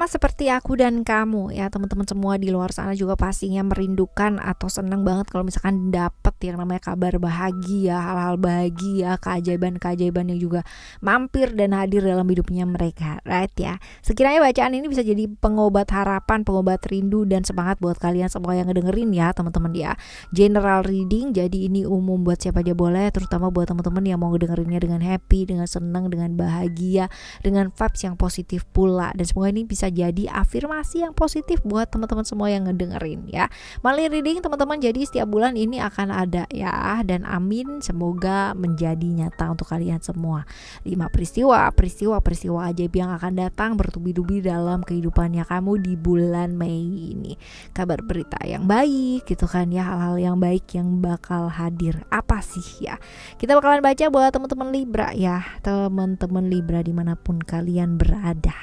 Sama seperti aku dan kamu ya, teman-teman semua di luar sana juga pastinya merindukan atau senang banget kalau misalkan dapet yang namanya kabar bahagia, hal-hal bahagia, keajaiban-keajaiban yang juga mampir dan hadir dalam hidupnya mereka, right ya. Sekiranya bacaan ini bisa jadi pengobat harapan, pengobat rindu dan semangat buat kalian semua yang ngedengerin ya teman-teman ya. General reading, jadi ini umum buat siapa aja boleh, terutama buat teman-teman yang mau ngedengerinnya dengan happy, dengan senang, dengan bahagia, dengan vibes yang positif pula. Dan semoga ini bisa jadi afirmasi yang positif buat teman-teman semua yang ngedengerin ya. Monthly reading teman-teman jadi setiap bulan ini akan ada ya, dan amin semoga menjadi nyata untuk kalian semua. 5 peristiwa ajaib yang akan datang bertubi-tubi dalam kehidupannya kamu di bulan Mei ini. Kabar berita yang baik gitu kan ya, hal-hal yang baik yang bakal hadir. Apa sih ya? Kita bakalan baca buat teman-teman Libra ya, teman-teman Libra dimanapun kalian berada.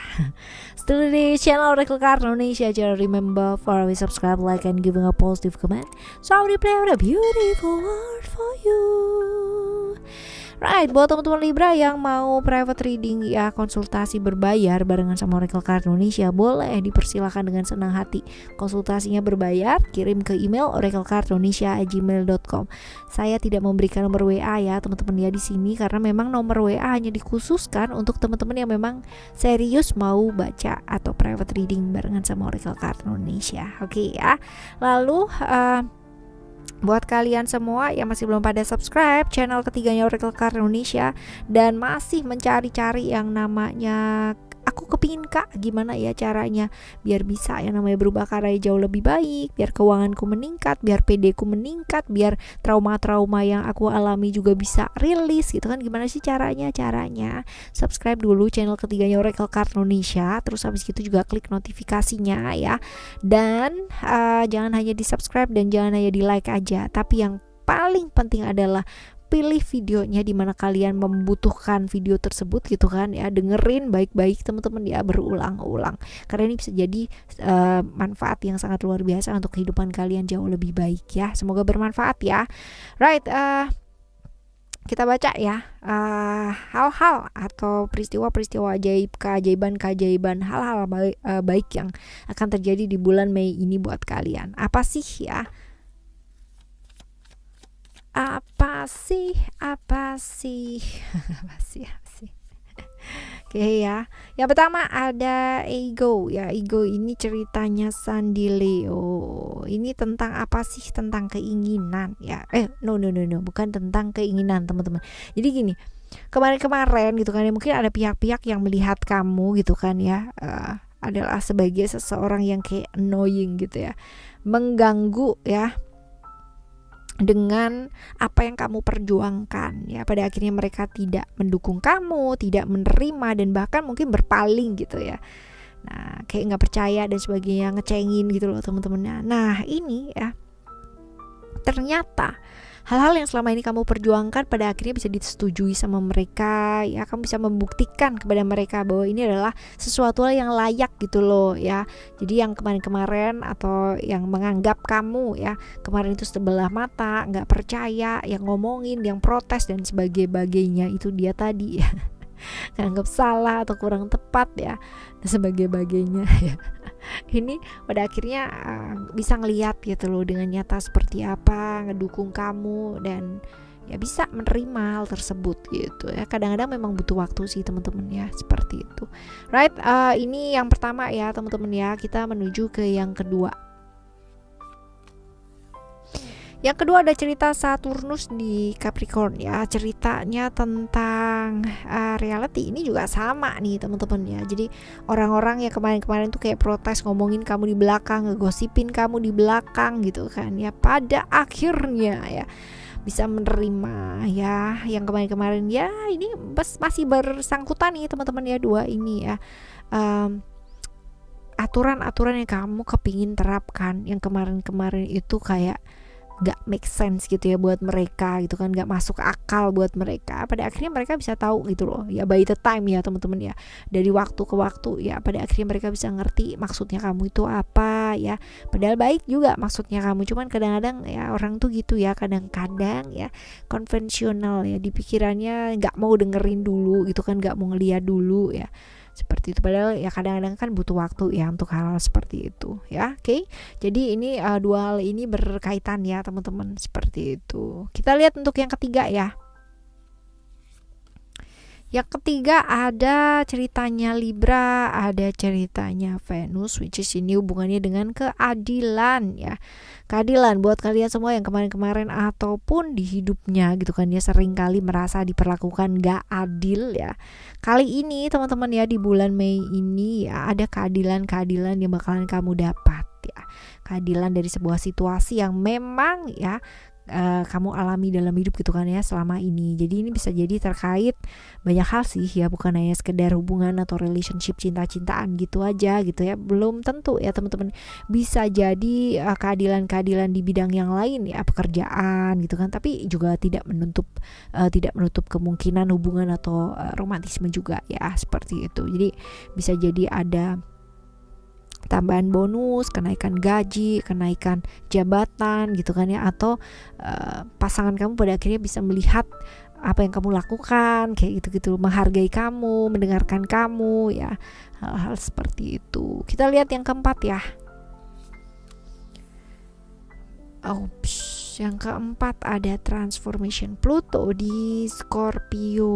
Still di channel Oracle Card Indonesia, jangan remember for always subscribe, like, and giving a positive comment. So I will play a beautiful word for you. Right, buat teman-teman Libra yang mau private reading ya, konsultasi berbayar barengan sama Oracle Card Indonesia, boleh dipersilakan dengan senang hati. Konsultasinya berbayar, kirim ke email oraclecardindonesia@gmail.com. Saya tidak memberikan nomor WA ya teman-teman ya di sini, karena memang nomor WA hanya dikhususkan untuk teman-teman yang memang serius mau baca atau private reading barengan sama Oracle Card Indonesia. Oke ya. Lalu buat kalian semua yang masih belum pada subscribe channel ketiganya Oracle Card Indonesia dan masih mencari-cari yang namanya aku kepingin kak, gimana ya caranya biar bisa yang namanya berubah ke arah jauh lebih baik, biar keuanganku meningkat, biar PD-ku meningkat, biar trauma-trauma yang aku alami juga bisa rilis gitu kan. Gimana sih caranya? Subscribe dulu channel ketiganya Oracle Card Indonesia, terus habis itu juga klik notifikasinya ya. Dan jangan hanya di subscribe dan jangan hanya di like aja, tapi yang paling penting adalah pilih videonya di mana kalian membutuhkan video tersebut gitu kan ya. Dengerin baik-baik teman-teman ya, berulang-ulang, karena ini bisa jadi manfaat yang sangat luar biasa untuk kehidupan kalian jauh lebih baik ya. Semoga bermanfaat ya. Right, kita baca ya hal-hal atau peristiwa-peristiwa ajaib, keajaiban hal-hal baik yang akan terjadi di bulan Mei ini buat kalian. Apa sih ya? Apa sih? Oke ya. Yang pertama ada ego ya. Ego ini ceritanya Sandy Leo. Ini tentang apa sih? Tentang keinginan ya. No, bukan tentang keinginan teman-teman. Jadi gini, kemarin gitu kan ya, mungkin ada pihak-pihak yang melihat kamu gitu kan ya, adalah sebagai seseorang yang kayak annoying gitu ya, mengganggu ya dengan apa yang kamu perjuangkan ya. Pada akhirnya mereka tidak mendukung kamu, tidak menerima, dan bahkan mungkin berpaling gitu ya. Nah, kayak nggak percaya dan sebagainya, ngecengin gitu loh teman-temannya. Nah ini ya, ternyata hal-hal yang selama ini kamu perjuangkan pada akhirnya bisa disetujui sama mereka ya. Kamu bisa membuktikan kepada mereka bahwa ini adalah sesuatu yang layak gitu loh ya. Jadi yang kemarin-kemarin atau yang menganggap kamu ya kemarin itu sebelah mata, gak percaya, yang ngomongin, yang protes dan sebagainya, itu dia tadi ya nganggap salah atau kurang tepat ya dan sebagainya ya. Ini pada akhirnya bisa ngelihat gitu loh dengan nyata seperti apa, ngedukung kamu dan ya bisa menerima hal tersebut gitu ya. Kadang-kadang memang butuh waktu sih teman-teman ya, seperti itu. Right, ini yang pertama ya teman-teman ya. Kita menuju ke yang kedua. Yang kedua ada cerita Saturnus di Capricorn ya. Ceritanya tentang reality. Ini juga sama nih teman-teman ya. Jadi orang-orang yang kemarin-kemarin tuh kayak protes, ngomongin kamu di belakang, ngegosipin kamu di belakang gitu kan ya, pada akhirnya ya bisa menerima ya yang kemarin-kemarin ya. Ini masih bersangkutan nih teman-teman ya, dua ini ya. Aturan-aturan yang kamu kepingin terapkan yang kemarin-kemarin itu kayak gak make sense gitu ya buat mereka gitu kan, gak masuk akal buat mereka. Pada akhirnya mereka bisa tahu gitu loh ya, by the time ya teman-teman ya, dari waktu ke waktu ya, pada akhirnya mereka bisa ngerti maksudnya kamu itu apa ya. Padahal baik juga maksudnya kamu, cuman kadang-kadang ya orang tuh gitu ya, kadang-kadang ya konvensional ya, di pikirannya gak mau dengerin dulu gitu kan, gak mau ngeliat dulu ya. Seperti itu, padahal ya kadang-kadang kan butuh waktu ya untuk hal-hal seperti itu ya. Oke. Jadi ini dua hal ini berkaitan ya teman-teman, seperti itu. Kita lihat untuk yang ketiga ya. Yang ketiga ada ceritanya Libra, ada ceritanya Venus, which is ini hubungannya dengan keadilan ya. Keadilan buat kalian semua yang kemarin-kemarin ataupun di hidupnya gitu kan ya, sering kali merasa diperlakukan gak adil ya. Kali ini teman-teman ya, di bulan Mei ini ya, ada keadilan-keadilan yang bakalan kamu dapat ya. Keadilan dari sebuah situasi yang memang ya kamu alami dalam hidup gitu kan ya selama ini. Jadi ini bisa jadi terkait banyak hal sih ya, bukan hanya sekedar hubungan atau relationship cinta-cintaan gitu aja gitu ya. Belum tentu ya teman-teman, bisa jadi keadilan-keadilan di bidang yang lain ya, pekerjaan gitu kan, tapi juga tidak menutup kemungkinan hubungan atau romantisme juga ya, seperti itu. Jadi bisa jadi ada tambahan bonus, kenaikan gaji, kenaikan jabatan gitu kan ya, atau pasangan kamu pada akhirnya bisa melihat apa yang kamu lakukan kayak gitu-gitu, menghargai kamu, mendengarkan kamu ya, hal-hal seperti itu. Kita lihat yang keempat ya. Yang keempat ada transformation Pluto di Scorpio.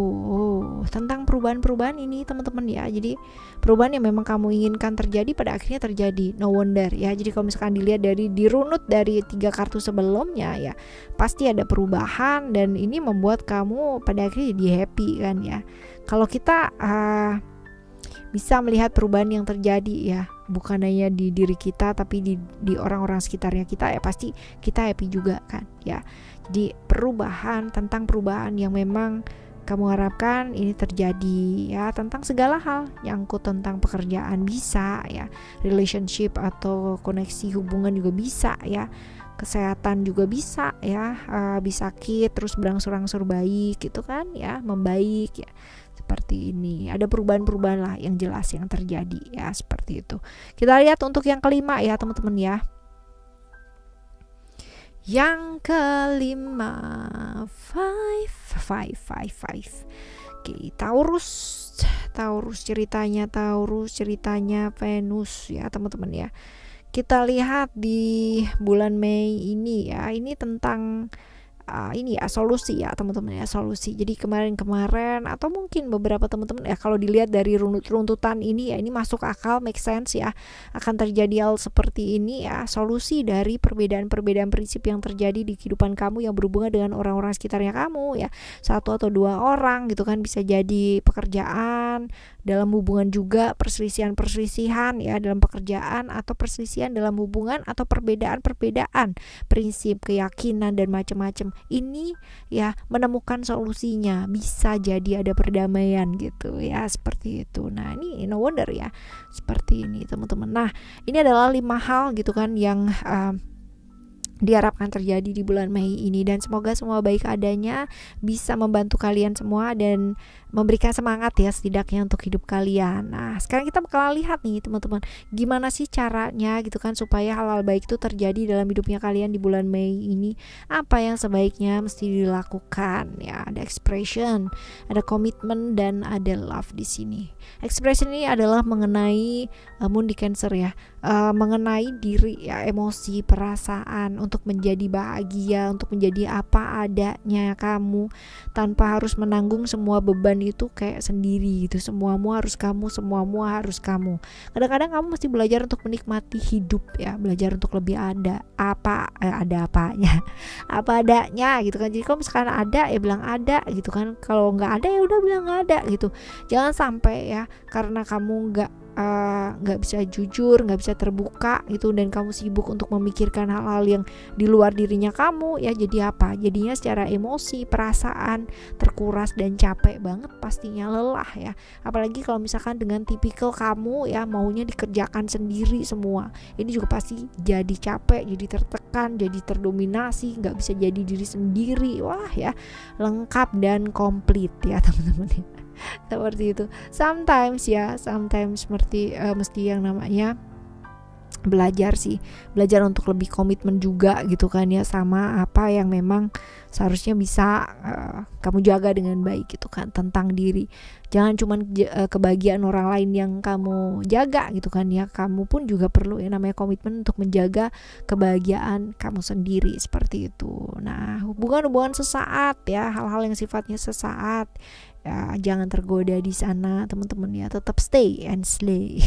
Tentang perubahan-perubahan ini teman-teman ya. Jadi perubahan yang memang kamu inginkan terjadi pada akhirnya terjadi. No wonder ya. Jadi kalau misalkan dilihat dirunut dari 3 kartu sebelumnya ya, pasti ada perubahan dan ini membuat kamu pada akhirnya jadi happy kan ya. Kalau kita bisa melihat perubahan yang terjadi ya, bukan hanya di diri kita tapi di orang-orang sekitarnya kita ya, pasti kita happy juga kan ya. Jadi tentang perubahan yang memang kamu harapkan ini terjadi ya, tentang segala hal, nyangkut tentang pekerjaan bisa ya, relationship atau koneksi hubungan juga bisa ya, kesehatan juga bisa ya, habis sakit terus berangsur-angsur baik gitu kan ya, membaik ya, seperti ini. Ada perubahan-perubahan lah yang jelas yang terjadi ya, seperti itu. Kita lihat untuk yang kelima ya teman-teman ya. Yang kelima, five. Oke, Taurus ceritanya Venus ya teman-teman ya. Kita lihat di bulan Mei ini ya, ini tentang ini ya solusi ya teman-teman ya, solusi. Jadi kemarin atau mungkin beberapa teman-teman ya, kalau dilihat dari runtutan ini ya, ini masuk akal, make sense ya, akan terjadi hal seperti ini ya, solusi dari perbedaan prinsip yang terjadi di kehidupan kamu yang berhubungan dengan orang-orang sekitarnya kamu ya, 1 atau 2 orang gitu kan, bisa jadi pekerjaan, dalam hubungan juga perselisihan ya dalam pekerjaan, atau perselisihan dalam hubungan, atau perbedaan prinsip, keyakinan dan macam-macam. Ini ya menemukan solusinya, bisa jadi ada perdamaian gitu ya, seperti itu. Nah ini no wonder ya seperti ini teman-teman. Nah ini adalah 5 hal gitu kan yang diharapkan terjadi di bulan Mei ini, dan semoga semua baik adanya bisa membantu kalian semua dan memberikan semangat ya setidaknya untuk hidup kalian. Nah sekarang kita bakal lihat nih teman-teman, gimana sih caranya gitu kan supaya hal-hal baik itu terjadi dalam hidupnya kalian di bulan Mei ini. Apa yang sebaiknya mesti dilakukan ya, ada expression, ada komitmen, dan ada love di sini. Expression ini adalah mengenai moon di Cancer ya, mengenai diri ya, emosi, perasaan, untuk menjadi bahagia, untuk menjadi apa adanya kamu, tanpa harus menanggung semua beban itu kayak sendiri gitu. Semuamu harus kamu. Kadang-kadang kamu mesti belajar untuk menikmati hidup ya, belajar untuk lebih ada apanya apa adanya gitu kan. Jadi kalau misalkan ada ya bilang ada gitu kan, kalau nggak ada ya udah bilang nggak ada gitu. Jangan sampai ya karena kamu nggak bisa jujur, nggak bisa terbuka gitu, dan kamu sibuk untuk memikirkan hal-hal yang di luar dirinya kamu ya, jadi apa? Jadinya secara emosi, perasaan terkuras dan capek banget, pastinya lelah ya. Apalagi kalau misalkan dengan tipikal kamu ya, maunya dikerjakan sendiri semua, ini juga pasti jadi capek, jadi tertekan, jadi terdominasi, nggak bisa jadi diri sendiri. Wah ya, lengkap dan komplit ya teman-teman ya. Seperti itu. Sometimes mesti yang namanya belajar untuk lebih komitmen juga gitu kan ya, sama apa yang memang seharusnya bisa kamu jaga dengan baik gitu kan, tentang diri. Jangan cuman kebahagiaan orang lain yang kamu jaga gitu kan ya, kamu pun juga perlu yang namanya komitmen untuk menjaga kebahagiaan kamu sendiri, seperti itu. Nah, hubungan-hubungan sesaat ya, hal-hal yang sifatnya sesaat ya, jangan tergoda di sana teman-teman ya, tetap stay and slay.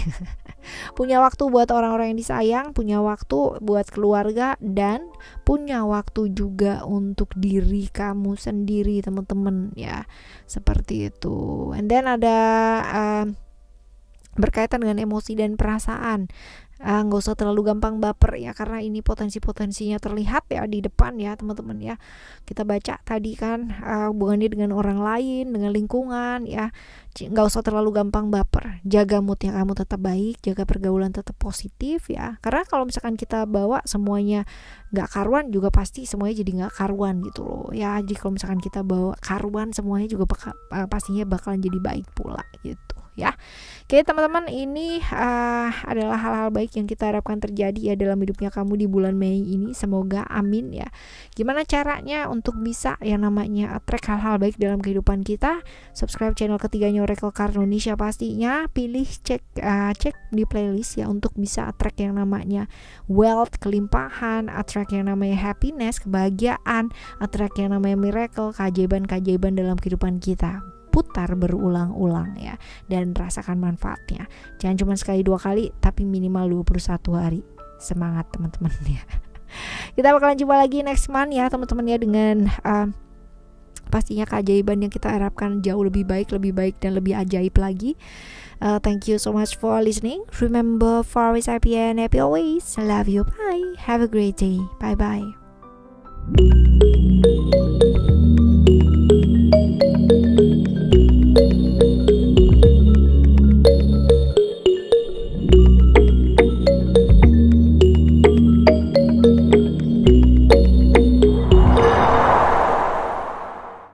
Punya waktu buat orang-orang yang disayang, punya waktu buat keluarga, dan punya waktu juga untuk diri kamu sendiri teman-teman ya, seperti itu. And then ada berkaitan dengan emosi dan perasaan. Nggak usah terlalu gampang baper ya, karena ini potensi-potensinya terlihat ya di depan ya teman-teman ya. Kita baca tadi kan hubungannya dengan orang lain, dengan lingkungan ya. Nggak usah terlalu gampang baper, jaga moodnya kamu tetap baik, jaga pergaulan tetap positif ya, karena kalau misalkan kita bawa semuanya nggak karuan, juga pasti semuanya jadi nggak karuan gitu loh ya. Jadi kalau misalkan kita bawa karuan, semuanya juga pastinya bakalan jadi baik pula gitu ya. Oke teman-teman, ini adalah hal-hal baik yang kita harapkan terjadi ya dalam hidupnya kamu di bulan Mei ini, semoga amin ya. Gimana caranya untuk bisa yang namanya attract hal-hal baik dalam kehidupan kita? Subscribe channel ketiganya Oracle Card Indonesia pastinya, pilih cek di playlist ya untuk bisa attract yang namanya wealth, kelimpahan, attract yang namanya happiness, kebahagiaan, attract yang namanya miracle, keajaiban-keajaiban dalam kehidupan kita. Putar berulang-ulang ya, dan rasakan manfaatnya. Jangan cuma sekali 2 kali, tapi minimal 21 hari. Semangat teman-teman ya. Kita bakalan jumpa lagi next month ya teman-teman ya, dengan pastinya keajaiban yang kita harapkan jauh lebih baik dan lebih ajaib lagi. Thank you so much for listening. Remember, far always happy and happy always. Love you. Bye. Have a great day. Bye bye.